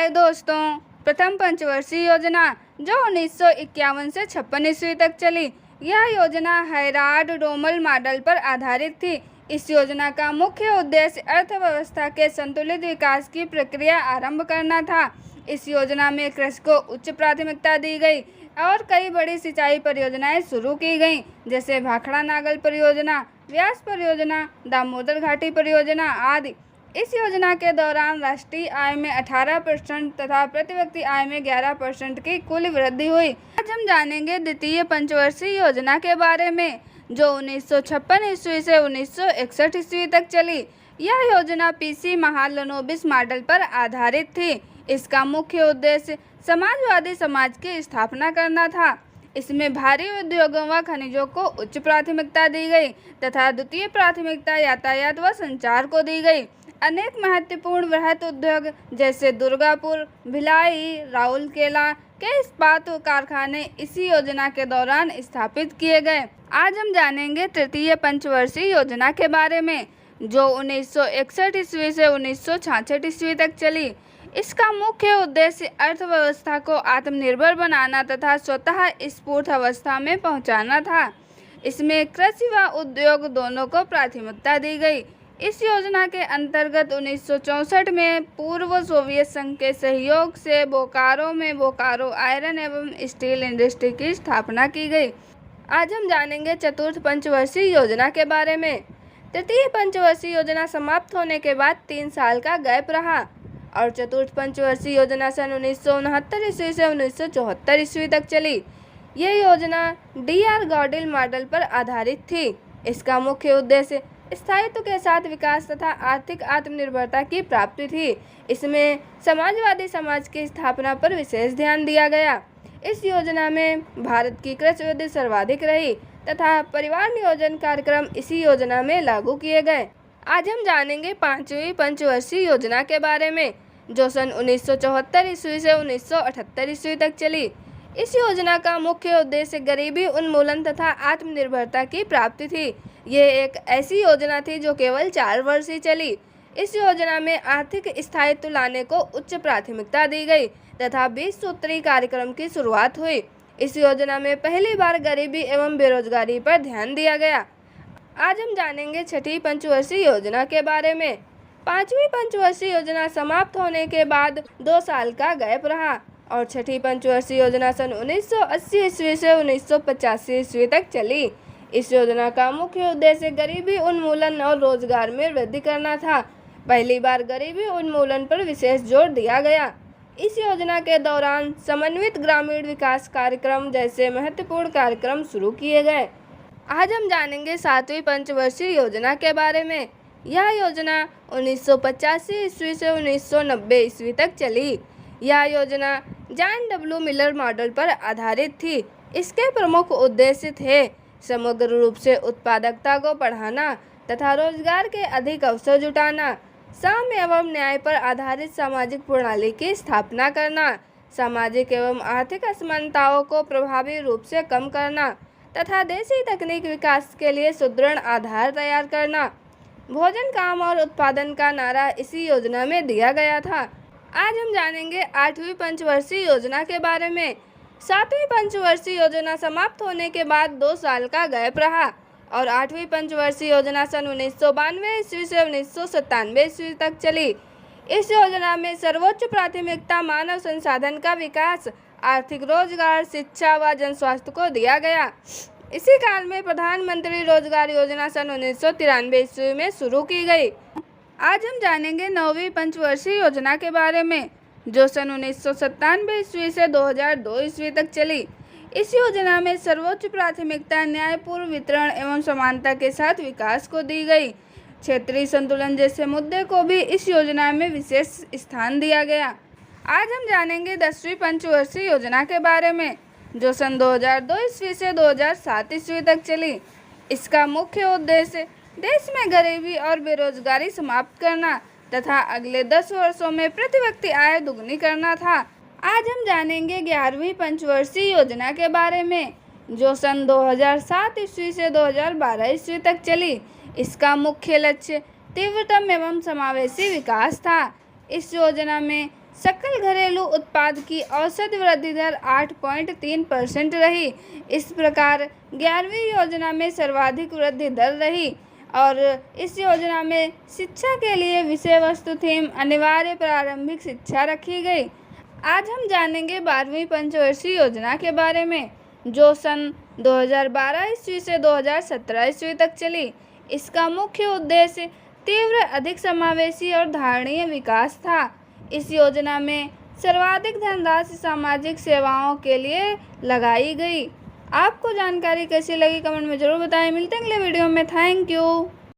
हाय दोस्तों, प्रथम पंचवर्षीय योजना जो 1951 से 56 ईस्वी तक चली, यह योजना हैराड रोमल मॉडल पर आधारित थी। इस योजना का मुख्य उद्देश्य अर्थव्यवस्था के संतुलित विकास की प्रक्रिया आरंभ करना था। इस योजना में कृषि को उच्च प्राथमिकता दी गई और कई बड़ी सिंचाई परियोजनाएं शुरू की गईं, जैसे भाखड़ा नागल परियोजना, व्यास परियोजना, दामोदर घाटी परियोजना आदि। इस योजना के दौरान राष्ट्रीय आय में 18% तथा प्रति व्यक्ति आय में 11% की कुल वृद्धि हुई। आज हम जानेंगे द्वितीय पंचवर्षीय योजना के बारे में, जो 1956 ईस्वी से 1961 ईस्वी तक चली। यह योजना पीसी महालनोबिस मॉडल पर आधारित थी। इसका मुख्य उद्देश्य समाजवादी समाज की स्थापना करना था। इसमें भारी उद्योगों व खनिजों को उच्च प्राथमिकता दी गई तथा द्वितीय प्राथमिकता यातायात व संचार को दी गई। अनेक महत्वपूर्ण वृहत उद्योग जैसे दुर्गापुर, भिलाई, राउरकेला के इस्पात कारखाने इसी योजना के दौरान स्थापित किए गए। आज हम जानेंगे तृतीय पंचवर्षीय योजना के बारे में, जो 1961 ईस्वी से 1966 ईस्वी तक चली। इसका मुख्य उद्देश्य अर्थव्यवस्था को आत्मनिर्भर बनाना तथा स्वतः स्फूर्त अवस्था में पहुंचाना था। इसमें कृषि व उद्योग दोनों को प्राथमिकता दी गई। इस योजना के अंतर्गत 1964 में पूर्व सोवियत संघ के सहयोग से बोकारो में बोकारो आयरन एवं स्टील इंडस्ट्री की स्थापना की गई। आज हम जानेंगे चतुर्थ पंचवर्षीय योजना के बारे में। तृतीय पंचवर्षीय योजना समाप्त होने के बाद 3 साल का गैप रहा और चतुर्थ पंचवर्षीय योजना सन 1969 ईस्वी से 1974 ईस्वी तक चली। यह योजना डी.आर. गॉडिल मॉडल पर आधारित थी। इसका मुख्य उद्देश्य स्थायित्व के साथ विकास तथा आर्थिक आत्मनिर्भरता की प्राप्ति थी। इसमें समाजवादी समाज की स्थापना पर विशेष ध्यान दिया गया। इस योजना में भारत की कृषि वृद्धि सर्वाधिक रही तथा परिवार नियोजन कार्यक्रम इसी योजना में लागू किए गए। आज हम जानेंगे पांचवी पंचवर्षीय योजना के बारे में, जो सन 1974 ईस्वी से 1978 ईस्वी तक चली। इस योजना का मुख्य उद्देश्य गरीबी उन्मूलन तथा आत्मनिर्भरता की प्राप्ति थी। ये एक ऐसी योजना थी जो केवल 4 वर्ष ही चली। इस योजना में आर्थिक स्थायित्व लाने को उच्च प्राथमिकता दी गई तथा 20 सूत्री कार्यक्रम की शुरुआत हुई। इस योजना में पहली बार गरीबी एवं बेरोजगारी पर ध्यान दिया गया। आज हम जानेंगे छठी पंचवर्षीय योजना के बारे में। पांचवी पंचवर्षीय योजना समाप्त होने के बाद 2 साल का गैप रहा और छठी पंचवर्षीय योजना सन 1980 ईस्वी से 1985 ईस्वी तक चली। इस योजना का मुख्य उद्देश्य गरीबी उन्मूलन और रोजगार में वृद्धि करना था। पहली बार गरीबी उन्मूलन पर विशेष जोर दिया गया। इस योजना के दौरान समन्वित ग्रामीण विकास कार्यक्रम जैसे महत्वपूर्ण कार्यक्रम शुरू किए गए। आज हम जानेंगे सातवीं पंचवर्षीय योजना के बारे में। यह योजना 1985 ईस्वी से 1990 ईस्वी तक चली। यह योजना जॉन डब्ल्यू मिलर मॉडल पर आधारित थी। इसके प्रमुख उद्देश्य थे समग्र रूप से उत्पादकता को बढ़ाना तथा रोजगार के अधिक अवसर जुटाना, साम्य एवं न्याय पर आधारित सामाजिक प्रणाली की स्थापना करना, सामाजिक एवं आर्थिक असमानताओं को प्रभावी रूप से कम करना तथा देशी तकनीक विकास के लिए सुदृढ़ आधार तैयार करना। भोजन, काम और उत्पादन का नारा इसी योजना में दिया गया था। आज हम जानेंगे आठवीं पंचवर्षीय योजना के बारे में। सातवीं पंचवर्षीय योजना समाप्त होने के बाद 2 साल का गैप रहा और आठवीं पंचवर्षीय योजना सन 1992 ईस्वी से 1997 ईस्वी तक चली। इस योजना में सर्वोच्च प्राथमिकता मानव संसाधन का विकास, आर्थिक रोजगार, शिक्षा व जनस्वास्थ्य को दिया गया। इसी काल में प्रधानमंत्री रोजगार योजना सन 1993 ईस्वी में शुरू की गई। आज हम जानेंगे 9वीं पंचवर्षीय योजना के बारे में, जो सन 1997 ईस्वी से 2002 ईस्वी तक चली। इस योजना में सर्वोच्च प्राथमिकता न्यायपूर्ण वितरण एवं समानता के साथ विकास को दी गई। क्षेत्रीय संतुलन जैसे मुद्दे को भी इस योजना में विशेष स्थान दिया गया। आज हम जानेंगे 10वीं पंचवर्षीय योजना के बारे में, जो सन 2002 ईस्वी से 2007 ईस्वी तक चली। इसका मुख्य उद्देश्य देश में गरीबी और बेरोजगारी समाप्त करना तथा अगले 10 वर्षों में प्रति व्यक्ति आय दुगनी करना था। आज हम जानेंगे 11वीं पंचवर्षीय योजना के बारे में, जो सन 2007 ईस्वी से 2012 ईस्वी तक चली। इसका मुख्य लक्ष्य तीव्रतम एवं समावेशी विकास था। इस योजना में सकल घरेलू उत्पाद की औसत वृद्धि दर 8.3% रही। इस प्रकार 11वीं योजना में सर्वाधिक वृद्धि दर रही और इस योजना में शिक्षा के लिए विषय वस्तु थीम अनिवार्य प्रारंभिक शिक्षा रखी गई। आज हम जानेंगे 12वीं पंचवर्षीय योजना के बारे में, जो सन 2012 ईस्वी से 2017 ईस्वी तक चली। इसका मुख्य उद्देश्य तीव्र, अधिक समावेशी और धारणीय विकास था। इस योजना में सर्वाधिक धनराशि सामाजिक सेवाओं के लिए लगाई गई। आपको जानकारी कैसी लगी कमेंट में जरूर बताएं। मिलते हैं अगले वीडियो में। Thank you.